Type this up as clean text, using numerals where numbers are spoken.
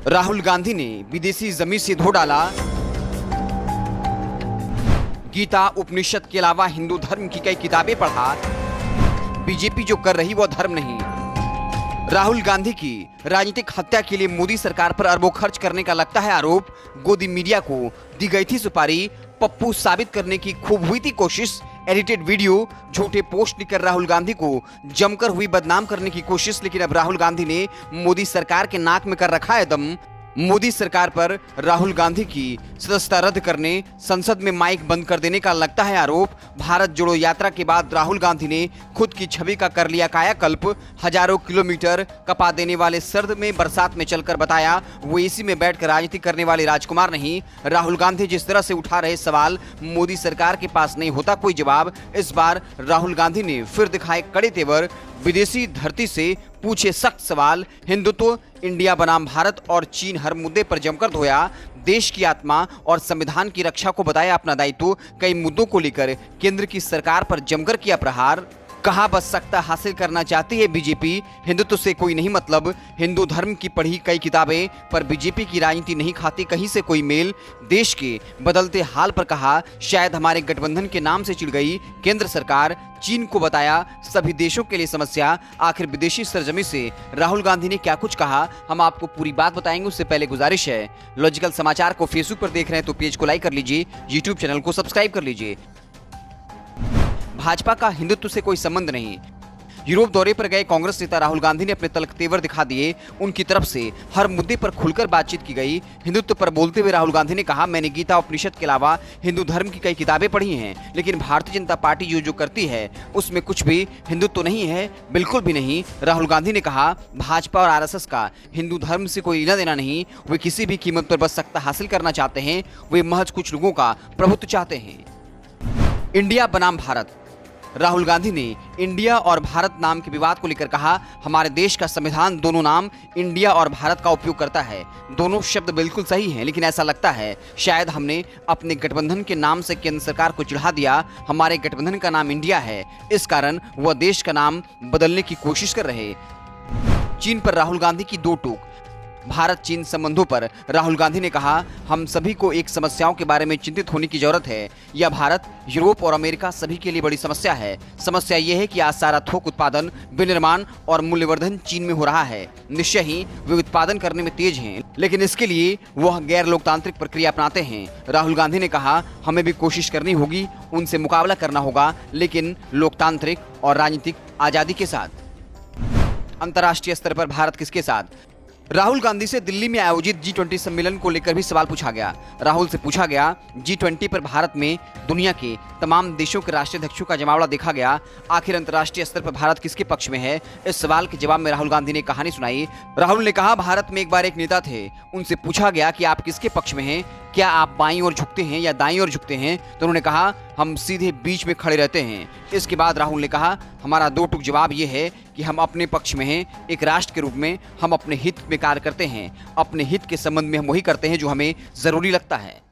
राहुल गांधी ने विदेशी जमीन से धो डाला। गीता उपनिषद के अलावा हिंदू धर्म की कई किताबें पढ़ा। बीजेपी जो कर रही वो धर्म नहीं। राहुल गांधी की राजनीतिक हत्या के लिए मोदी सरकार पर अरबों खर्च करने का लगता है आरोप। गोदी मीडिया को दी गई थी सुपारी। पप्पू साबित करने की खूब हुई थी कोशिश। एडिटेड वीडियो, झूठे पोस्ट लिखकर राहुल गांधी को जमकर हुई बदनाम करने की कोशिश। लेकिन अब राहुल गांधी ने मोदी सरकार के नाक में कर रखा है दम। मोदी सरकार पर राहुल गांधी की सदस्यता रद्द करने, संसद में माइक बंद कर देने का लगता है आरोप। भारत जोड़ो यात्रा के बाद राहुल गांधी ने खुद की छवि का कर लिया कायाकल्प। हजारों किलोमीटर कपा देने वाले सर्द में बरसात में चलकर बताया वो एसी में बैठकर राजनीति करने वाले राजकुमार नहीं। राहुल गांधी जिस तरह से उठा रहे सवाल, मोदी सरकार के पास नहीं होता कोई जवाब। इस बार राहुल गांधी ने फिर दिखाए कड़े तेवर। विदेशी धरती से पूछे सख्त सवाल। हिंदुत्व, इंडिया बनाम भारत और चीन हर मुद्दे पर जमकर धोया। देश की आत्मा और संविधान की रक्षा को बताया अपना दायित्व। कई मुद्दों को लेकर केंद्र की सरकार पर जमकर किया प्रहार। कहा बस सत्ता हासिल करना चाहती है बीजेपी, हिंदुत्व से कोई नहीं मतलब। हिंदू धर्म की पढ़ी कई किताबें, पर बीजेपी की राजनीति नहीं खाती कहीं से कोई मेल। देश के बदलते हाल पर कहा शायद हमारे गठबंधन के नाम से चिढ़ गई केंद्र सरकार। चीन को बताया सभी देशों के लिए समस्या। आखिर विदेशी सरजमी से राहुल गांधी ने क्या कुछ कहा, हम आपको पूरी बात बताएंगे। उससे पहले गुजारिश है, लॉजिकल समाचार को फेसबुक पर देख रहे हैं तो पेज को लाइक कर लीजिए, यूट्यूब चैनल को सब्सक्राइब कर लीजिए। भाजपा का हिंदुत्व से कोई संबंध नहीं। यूरोप दौरे पर गए कांग्रेस नेता राहुल गांधी ने अपने तल्ख तेवर दिखा दिए। उनकी तरफ से हर मुद्दे पर खुलकर बातचीत की गई। हिंदुत्व पर बोलते हुए राहुल गांधी ने कहा, मैंने गीता उपनिषद के अलावा हिंदू धर्म की कई किताबें पढ़ी हैं, लेकिन भारतीय जनता पार्टी जो करती है उसमें कुछ भी हिंदुत्व नहीं है, बिल्कुल भी नहीं। राहुल गांधी ने कहा भाजपा और आरएसएस का हिंदू धर्म से कोई लेना देना नहीं। वे किसी भी कीमत पर बस सत्ता हासिल करना चाहते हैं। वे महज कुछ लोगों का प्रभुत्व चाहते हैं। इंडिया बनाम भारत। राहुल गांधी ने इंडिया और भारत नाम के विवाद को लेकर कहा, हमारे देश का संविधान दोनों नाम इंडिया और भारत का उपयोग करता है। दोनों शब्द बिल्कुल सही हैं, लेकिन ऐसा लगता है शायद हमने अपने गठबंधन के नाम से केंद्र सरकार को चिढ़ा दिया। हमारे गठबंधन का नाम इंडिया है, इस कारण वह देश का नाम बदलने की कोशिश कर रहे। चीन पर राहुल गांधी की दो टूक। भारत चीन संबंधों पर राहुल गांधी ने कहा, हम सभी को एक समस्याओं के बारे में चिंतित होने की जरूरत है। यह भारत, यूरोप और अमेरिका सभी के लिए बड़ी समस्या है। समस्या यह है कि आज सारा थोक उत्पादन, विनिर्माण और मूल्यवर्धन चीन में हो रहा है। निश्चय ही वे उत्पादन करने में तेज हैं, लेकिन इसके लिए वह गैर लोकतांत्रिक प्रक्रिया अपनाते हैं। राहुल गांधी ने कहा, हमें भी कोशिश करनी होगी, उनसे मुकाबला करना होगा, लेकिन लोकतांत्रिक और राजनीतिक आजादी के साथ। अंतर्राष्ट्रीय स्तर पर भारत किसके साथ? राहुल गांधी से दिल्ली में आयोजित G20 सम्मेलन को लेकर भी सवाल पूछा गया। राहुल से पूछा गया, G20 पर भारत में दुनिया के तमाम देशों के राष्ट्राध्यक्षों का जमावड़ा देखा गया, आखिर अंतर्राष्ट्रीय स्तर पर भारत किसके पक्ष में है? इस सवाल के जवाब में राहुल गांधी ने कहानी सुनाई। राहुल ने कहा, भारत में एक बार एक नेता थे, उनसे पूछा गया कि आप किसके पक्ष में हैं, क्या आप बाईं ओर झुकते हैं या दाईं ओर झुकते हैं? तो उन्होंने कहा, हम सीधे बीच में खड़े रहते हैं। इसके बाद राहुल ने कहा, हमारा दो टूक जवाब यह है कि हम अपने पक्ष में हैं। एक राष्ट्र के रूप में हम अपने हित में कार्य करते हैं। अपने हित के संबंध में हम वही करते हैं जो हमें जरूरी लगता है।